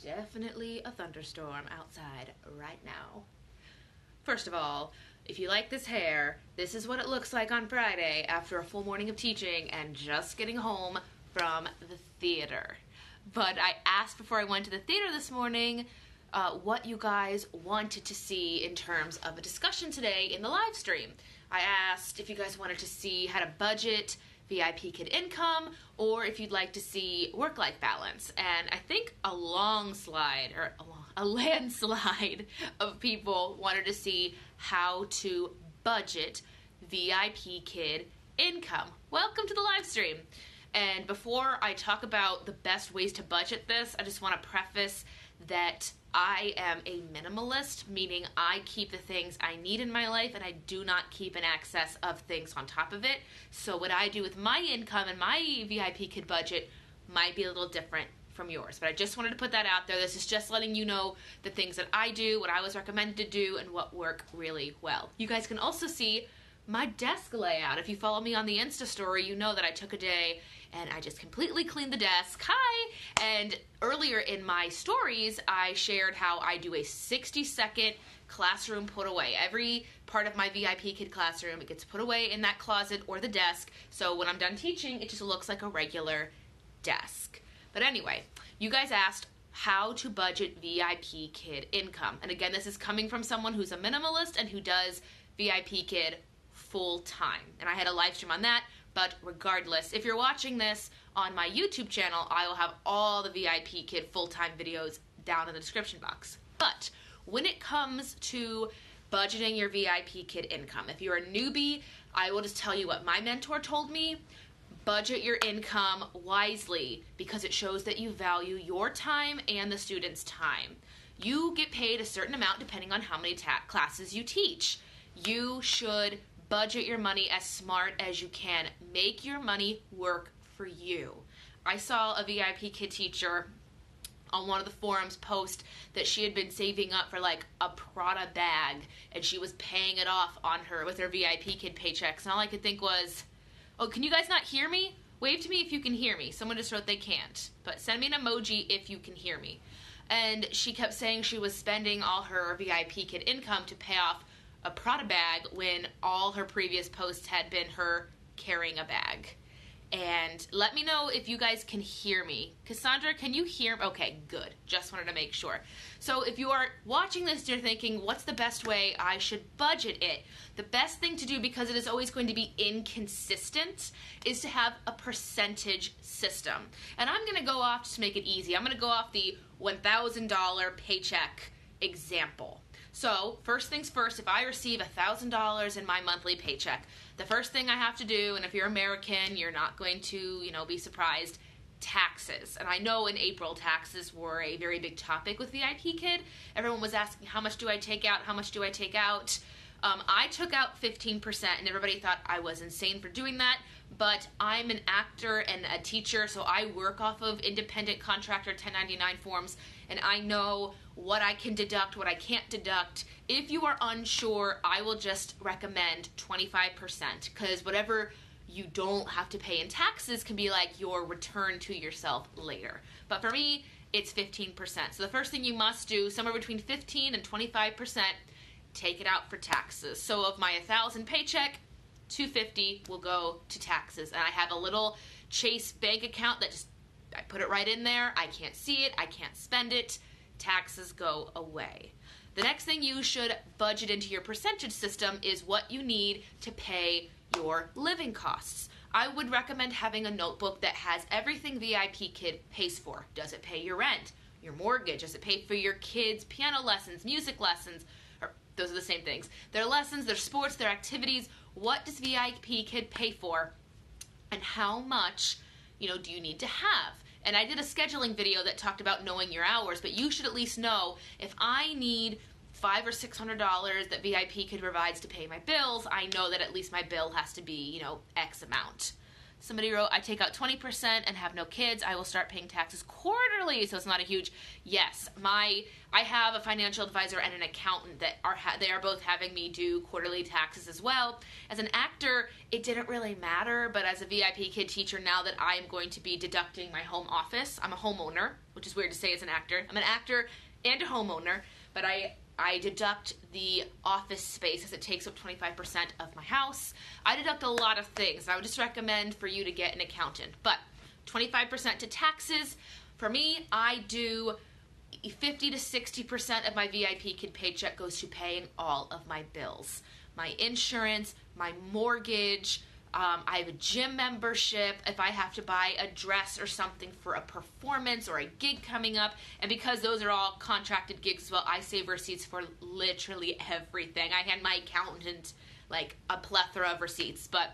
definitely a thunderstorm outside right now. First of all, if you like this hair, this is what it looks like on Friday after a full morning of teaching and just getting home from the theater. But I asked before I went to the theater this morning what you guys wanted to see in terms of a discussion today in the live stream. I asked if you guys wanted to see how to budget VIPKID income, or if you'd like to see work-life balance. And I think a landslide of people wanted to see how to budget VIPKID income. Welcome to the live stream. And before I talk about the best ways to budget this, I just want to preface that I am a minimalist, meaning I keep the things I need in my life and I do not keep an excess of things on top of it. So what I do with my income and my VIPKID budget might be a little different from yours. But I just wanted to put that out there. This is just letting you know the things that I do, what I was recommended to do, and what work really well. You guys can also see my desk layout. If you follow me on the Insta story, you know that I took a day and I just completely cleaned the desk. Hi! And earlier in my stories, I shared how I do a 60-second classroom put away. Every part of my VIPKID classroom, it gets put away in that closet or the desk, so when I'm done teaching, it just looks like a regular desk. But anyway, you guys asked how to budget VIPKID income. And again, this is coming from someone who's a minimalist and who does VIPKID full time. And I had a live stream on that. But regardless, if you're watching this on my YouTube channel, I will have all the VIPKID full-time videos down in the description box. But when it comes to budgeting your VIPKID income, if you're a newbie, I will just tell you what my mentor told me. Budget your income wisely because it shows that you value your time and the student's time. You get paid a certain amount depending on how many classes you teach. You should budget your money as smart as you can. Make your money work for you. I saw a VIPKID teacher on one of the forums post that she had been saving up for like a Prada bag and she was paying it off on her with her VIPKID paychecks. And all I could think was, oh, can you guys not hear me? Wave to me if you can hear me. Someone just wrote they can't. But send me an emoji if you can hear me. And she kept saying she was spending all her VIPKID income to pay off a Prada bag when all her previous posts had been her carrying a bag. And let me know if you guys can hear me. Cassandra, can you hear me? Okay, good. Just wanted to make sure. So if you are watching this, you're thinking, what's the best way I should budget it? The best thing to do, because it is always going to be inconsistent, is to have a percentage system. And I'm going to go off, just to make it easy, I'm going to go off the $1,000 paycheck example. So first things first, if I receive $1,000 in my monthly paycheck, the first thing I have to do, and if you're American, you're not going to, be surprised, taxes. And I know in April, taxes were a very big topic with VIPKID. Everyone was asking, how much do I take out? How much do I take out? I took out 15%, and everybody thought I was insane for doing that. But I'm an actor and a teacher, so I work off of independent contractor 1099 forms, and I know what I can deduct, what I can't deduct. If you are unsure, I will just recommend 25%, because whatever you don't have to pay in taxes can be like your return to yourself later. But for me, it's 15%. So the first thing you must do, somewhere between 15 and 25%, take it out for taxes. So of my $1,000 paycheck, $250 will go to taxes. And I have a little Chase bank account that I put it right in there. I can't see it. I can't spend it. Taxes go away. The next thing you should budget into your percentage system is what you need to pay your living costs. I would recommend having a notebook that has everything VIPKID pays for. Does it pay your rent, your mortgage? Does it pay for your kids' piano lessons, music lessons? Those are the same things. Their lessons, their sports, their activities. What does VIPKID pay for? And how much, do you need to have? And I did a scheduling video that talked about knowing your hours, but you should at least know if I need $500 or $600 that VIPKID provides to pay my bills, I know that at least my bill has to be, X amount. Somebody wrote, I take out 20% and have no kids. I will start paying taxes quarterly, so it's not a huge. Yes, I have a financial advisor and an accountant that they are both having me do quarterly taxes as well. As an actor, it didn't really matter, but as a VIP kid teacher, now that I am going to be deducting my home office, I'm a homeowner, which is weird to say as an actor. I'm an actor and a homeowner, but I deduct the office space as it takes up 25% of my house. I deduct a lot of things. I would just recommend for you to get an accountant. But 25% to taxes. For me, I do 50 to 60% of my VIP kid paycheck goes to paying all of my bills. My insurance, my mortgage, I have a gym membership, if I have to buy a dress or something for a performance or a gig coming up, and because those are all contracted gigs as well, I save receipts for literally everything. I hand my accountant like a plethora of receipts. But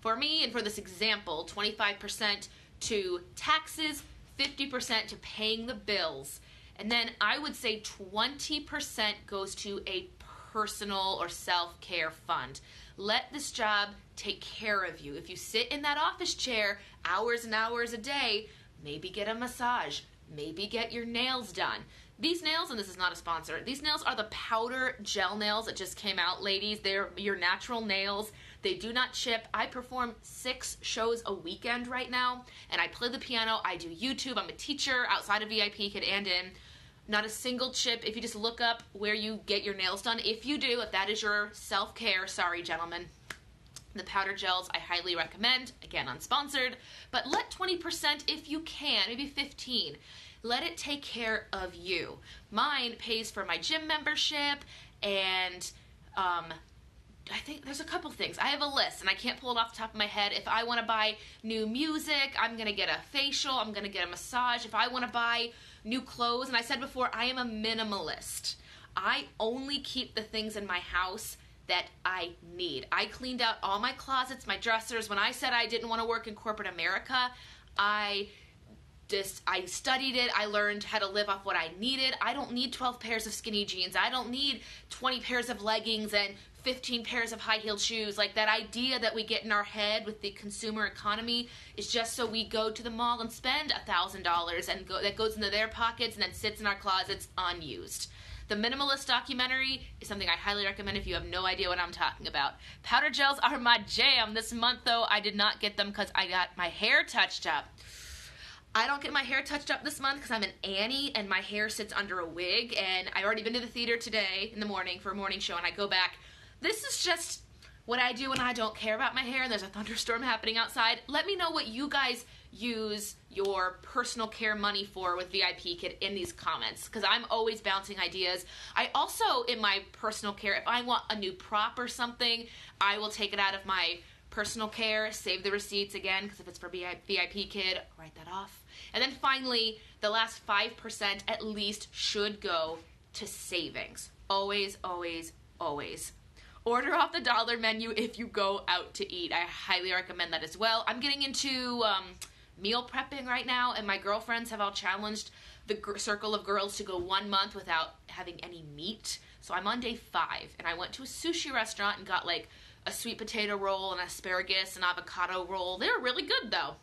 for me, and for this example, 25% to taxes, 50% to paying the bills, and then I would say 20% goes to a personal or self-care fund. Let this job take care of you. If you sit in that office chair hours and hours a day, maybe get a massage, maybe get your nails done. These nails, and this is not a sponsor, these nails are the powder gel nails that just came out, ladies. They're your natural nails. They do not chip. I perform 6 shows a weekend right now, and I play the piano. I do YouTube. I'm a teacher outside of VIP Kid and in. Not a single chip. If you just look up where you get your nails done, if you do, if that is your self-care, sorry gentlemen, the powder gels I highly recommend. Again, unsponsored, but let 20% if you can, maybe 15. Let it take care of you. Mine pays for my gym membership, and I think there's a couple things. I have a list, and I can't pull it off the top of my head. If I want to buy new music, I'm going to get a facial, I'm going to get a massage. If I want to buy new clothes, and I said before, I am a minimalist. I only keep the things in my house that I need. I cleaned out all my closets, my dressers. When I said I didn't want to work in corporate America, I studied it. I learned how to live off what I needed. I don't need 12 pairs of skinny jeans. I don't need 20 pairs of leggings and 15 pairs of high-heeled shoes. Like, that idea that we get in our head with the consumer economy is just so we go to the mall and spend $1,000 and that goes into their pockets and then sits in our closets unused. The Minimalist documentary is something I highly recommend if you have no idea what I'm talking about. Powder gels are my jam. This month, though, I did not get them because I got my hair touched up. I don't get my hair touched up this month because I'm an Annie and my hair sits under a wig, and I've already been to the theater today in the morning for a morning show, and I go back. This is just what I do when I don't care about my hair and there's a thunderstorm happening outside. Let me know what you guys use your personal care money for with VIP Kid in these comments, because I'm always bouncing ideas. I also, in my personal care, if I want a new prop or something, I will take it out of my personal care, save the receipts again, because if it's for VIP Kid, write that off. And then finally, the last 5% at least should go to savings. Always, always, always. Order off the dollar menu if you go out to eat. I highly recommend that as well. I'm getting into meal prepping right now, and my girlfriends have all challenged the circle of girls to go 1 month without having any meat. So I'm on day 5, and I went to a sushi restaurant and got like a sweet potato roll and asparagus and avocado roll. They were really good though.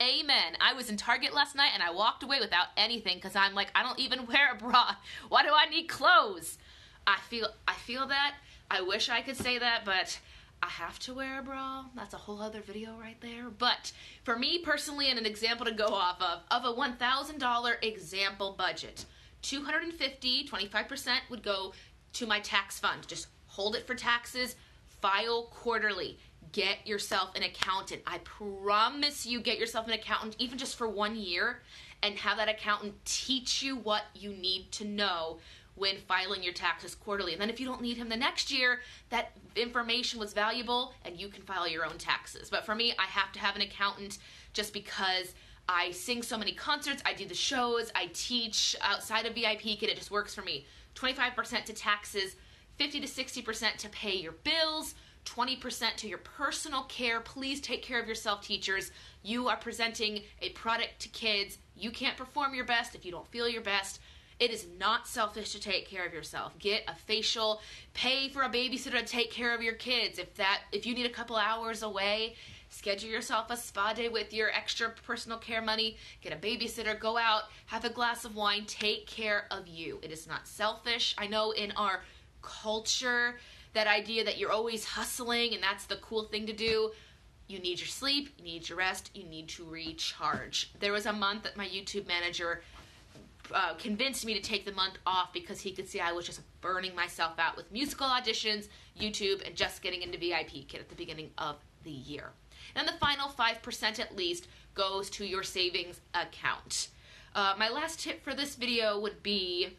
Amen. I was in Target last night and I walked away without anything because I'm like, I don't even wear a bra. Why do I need clothes? I feel that. I wish I could say that, but I have to wear a bra. That's a whole other video right there. But for me personally, and an example to go off of a $1,000 example budget, $250, 25% would go to my tax fund. Just hold it for taxes, file quarterly. Get yourself an accountant. I promise you, get yourself an accountant, even just for 1 year, and have that accountant teach you what you need to know when filing your taxes quarterly. And then if you don't need him the next year, that information was valuable and you can file your own taxes. But for me, I have to have an accountant just because I sing so many concerts, I do the shows, I teach outside of VIP Kid, it just works for me. 25% to taxes, 50 to 60% to pay your bills, 20% to your personal care. Please take care of yourself, teachers. You are presenting a product to kids. You can't perform your best if you don't feel your best. It is not selfish to take care of yourself. Get a facial, pay for a babysitter to take care of your kids. If you need a couple hours away, schedule yourself a spa day with your extra personal care money, get a babysitter, go out, have a glass of wine, take care of you. It is not selfish. I know in our culture, that idea that you're always hustling and that's the cool thing to do. You need your sleep, you need your rest, you need to recharge. There was a month that my YouTube manager convinced me to take the month off because he could see I was just burning myself out with musical auditions, YouTube, and just getting into VIPKID at the beginning of the year. And the final 5% at least goes to your savings account. My last tip for this video would be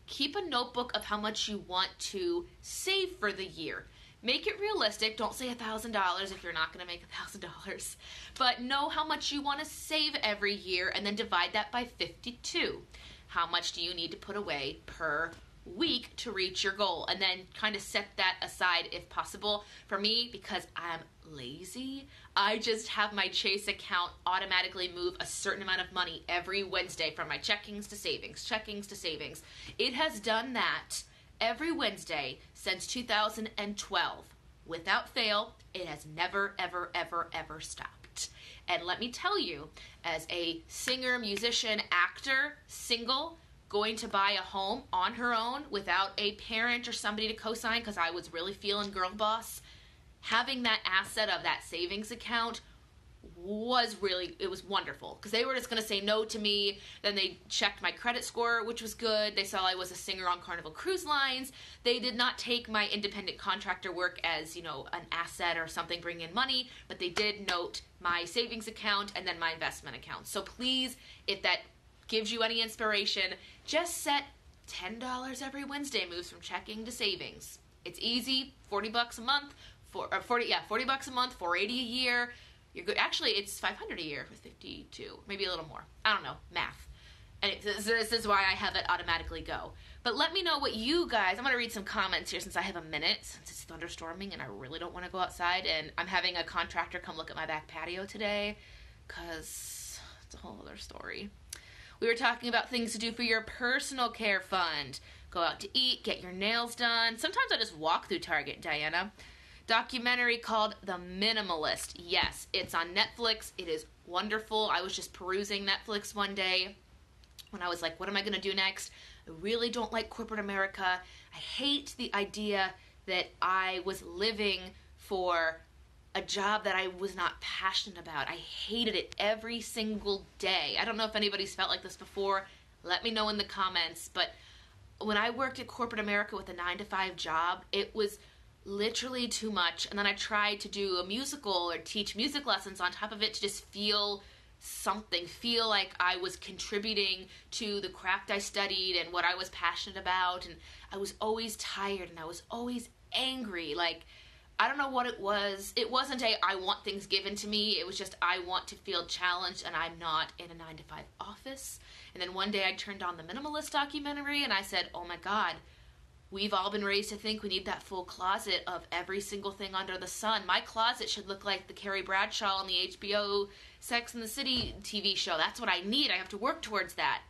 keep a notebook of how much you want to save for the year. Make it realistic. Don't say $1,000 if you're not going to make $1,000. But know how much you want to save every year and then divide that by 52. How much do you need to put away per week to reach your goal? And then kind of set that aside if possible. For me, because I'm lazy, I just have my Chase account automatically move a certain amount of money every Wednesday from my checkings to savings, checkings to savings. It has done that every Wednesday since 2012. Without fail, it has never, ever, ever, ever stopped. And let me tell you, as a singer, musician, actor, single, going to buy a home on her own without a parent or somebody to co-sign because I was really feeling girl boss, having that asset of that savings account was really, it was wonderful because they were just going to say no to me. Then they checked my credit score, which was good. They saw I was a singer on Carnival Cruise Lines. They did not take my independent contractor work as, you know, an asset or something bringing in money, but they did note my savings account and then my investment account. So please, if that gives you any inspiration, just set $10 every Wednesday moves from checking to savings. It's easy, 40 bucks a month, 40 bucks a month, $480 a year. You're good. Actually, it's $500 a year with 52, maybe a little more. I don't know, math. And this is why I have it automatically go. But let me know what you guys, I'm going to read some comments here since I have a minute, since it's thunderstorming and I really don't want to go outside. And I'm having a contractor come look at my back patio today because it's a whole other story. We were talking about things to do for your personal care fund. Go out to eat, get your nails done. Sometimes I just walk through Target, Diana. Documentary called The Minimalist. Yes, it's on Netflix. It is wonderful. I was just perusing Netflix one day when I was like, what am I going to do next? I really don't like corporate America. I hate the idea that I was living for a job that I was not passionate about. I hated it every single day. I don't know if anybody's felt like this before. Let me know in the comments. But when I worked at corporate America with a 9-to-5 job, it was literally too much. And then I tried to do a musical or teach music lessons on top of it to just feel something, feel like I was contributing to the craft I studied and what I was passionate about. And I was always tired and I was always angry. Like, I don't know what it was. It wasn't I want things given to me. It was just I want to feel challenged and I'm not in a 9-to-5 office. And then one day I turned on the Minimalist documentary and I said, oh my God, we've all been raised to think we need that full closet of every single thing under the sun. My closet should look like the Carrie Bradshaw on the HBO Sex and the City TV show. That's what I need. I have to work towards that.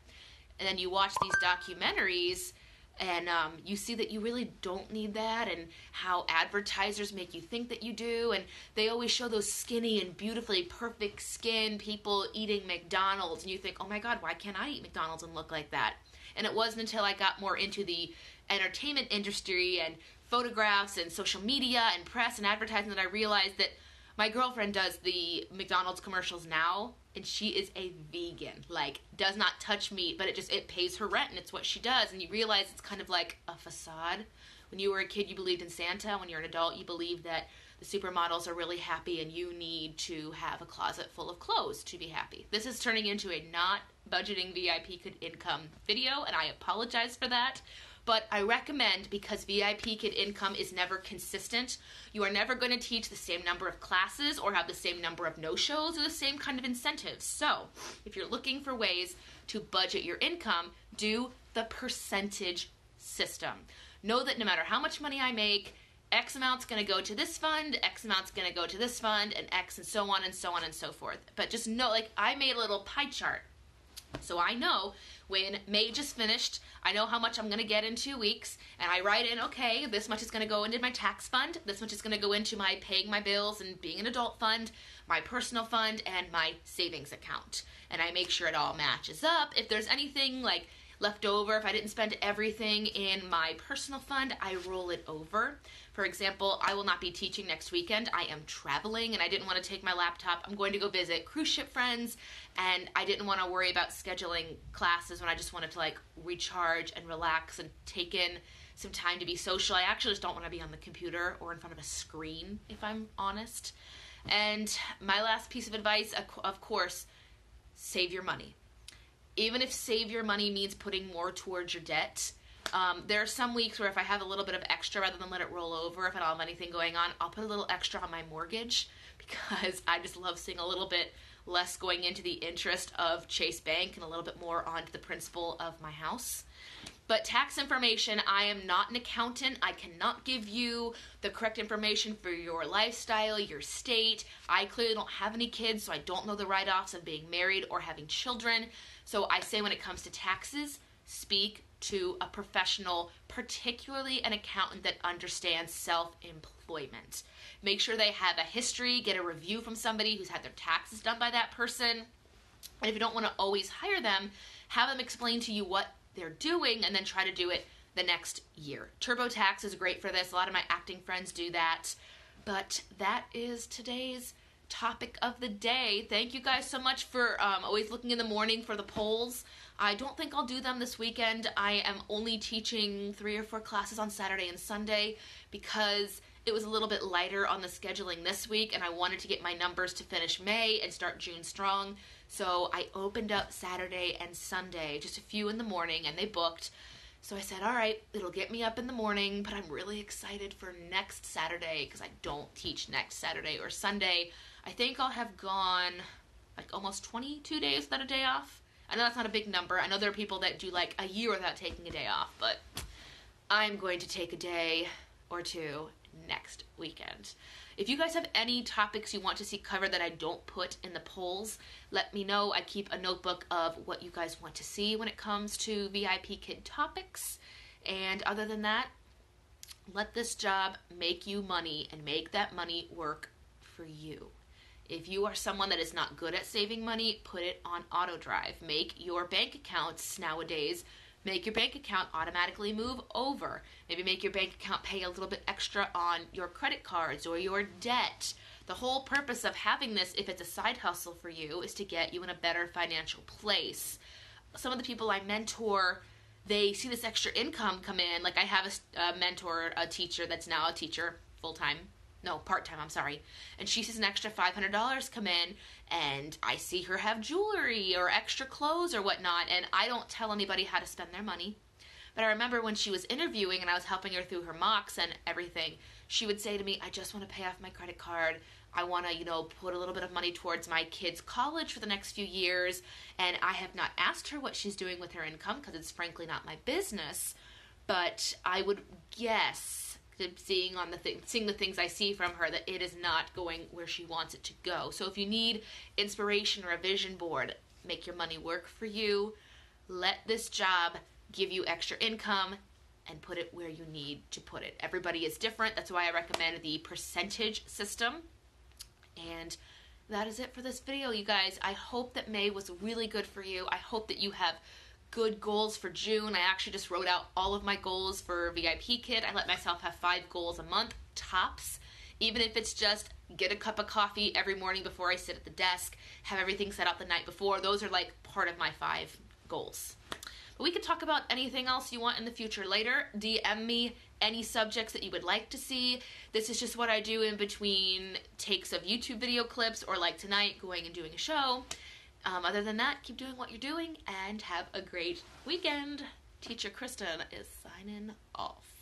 And then you watch these documentaries and you see that you really don't need that and how advertisers make you think that you do. And they always show those skinny and beautifully perfect skin people eating McDonald's. And you think, oh my God, why can't I eat McDonald's and look like that? And it wasn't until I got more into the entertainment industry and photographs and social media and press and advertising that I realized that my girlfriend does the McDonald's commercials now, and she is a vegan, like does not touch meat, but it pays her rent and it's what she does. And you realize it's kind of like a facade. When you were a kid, you believed in Santa. When you're an adult, you believe that the supermodels are really happy and you need to have a closet full of clothes to be happy. This is turning into a not budgeting VIPKID income video, and I apologize for that. But I recommend, because VIPKID income is never consistent, you are never going to teach the same number of classes or have the same number of no-shows or the same kind of incentives. So if you're looking for ways to budget your income, do the percentage system. Know that no matter how much money I make, X amount's going to go to this fund, X amount's going to go to this fund, and X and so on and so on and so forth. But just know, like, I made a little pie chart So I know when May just finished, I know how much I'm going to get in 2 weeks, and I write in, okay, this much is going to go into my tax fund, this much is going to go into my paying my bills and being an adult fund, my personal fund, and my savings account. And I make sure it all matches up. If there's anything like left over, if I didn't spend everything in my personal fund, I roll it over. For example, I will not be teaching next weekend. I am traveling and I didn't want to take my laptop. I'm going to go visit cruise ship friends, and I didn't want to worry about scheduling classes when I just wanted to like recharge and relax and take in some time to be social. I actually just don't want to be on the computer or in front of a screen, if I'm honest. And my last piece of advice, of course, save your money. Even if save your money means putting more towards your debt, there are some weeks where if I have a little bit of extra, rather than let it roll over, if I don't have anything going on, I'll put a little extra on my mortgage, because I just love seeing a little bit less going into the interest of Chase Bank and a little bit more onto the principal of my house. But tax information, I am not an accountant. I cannot give you the correct information for your lifestyle, your state. I clearly don't have any kids, so I don't know the write-offs of being married or having children. So I say when it comes to taxes, speak to a professional, particularly an accountant that understands self-employment. Make sure they have a history, get a review from somebody who's had their taxes done by that person. And if you don't want to always hire them, have them explain to you what they're doing and then try to do it the next year. TurboTax is great for this. A lot of my acting friends do that. But that is today's topic of the day. Thank you guys so much for always looking in the morning for the polls. I don't think I'll do them this weekend. I am only teaching 3 or 4 classes on Saturday and Sunday because it was a little bit lighter on the scheduling this week, and I wanted to get my numbers to finish May and start June strong. So I opened up Saturday and Sunday, just a few in the morning, and they booked. So I said, all right, it'll get me up in the morning, but I'm really excited for next Saturday because I don't teach next Saturday or Sunday. I think I'll have gone like almost 22 days without a day off. I know that's not a big number. I know there are people that do like a year without taking a day off, but I'm going to take a day or two next weekend. If you guys have any topics you want to see covered that I don't put in the polls, let me know. I keep a notebook of what you guys want to see when it comes to VIPKID topics. And other than that, let this job make you money and make that money work for you. If you are someone that is not good at saving money, put it on auto drive. Make your bank accounts nowadays, make your bank account automatically move over. Maybe make your bank account pay a little bit extra on your credit cards or your debt. The whole purpose of having this, if it's a side hustle for you, is to get you in a better financial place. Some of the people I mentor, they see this extra income come in. Like I have a mentor, a teacher that's now a teacher full-time. No, part-time, I'm sorry. And she sees an extra $500 come in, and I see her have jewelry or extra clothes or whatnot, and I don't tell anybody how to spend their money. But I remember when she was interviewing and I was helping her through her mocks and everything, she would say to me, I just want to pay off my credit card. I want to, put a little bit of money towards my kids' college for the next few years. And I have not asked her what she's doing with her income because it's frankly not my business. But I would guess, seeing the things I see from her, that it is not going where she wants it to go. So if you need inspiration or a vision board, make your money work for you. Let this job give you extra income and put it where you need to put it. Everybody is different. That's why I recommend the percentage system. And that is it for this video, you guys. I hope that May was really good for you. I hope that you have good goals for June. I actually just wrote out all of my goals for VIPKID. I let myself have 5 goals a month, tops. Even if it's just get a cup of coffee every morning before I sit at the desk, have everything set up the night before. Those are like part of my 5 goals. But we could talk about anything else you want in the future later. DM me any subjects that you would like to see. This is just what I do in between takes of YouTube video clips or like tonight going and doing a show. Other than that, keep doing what you're doing and have a great weekend. Teacher Kristen is signing off.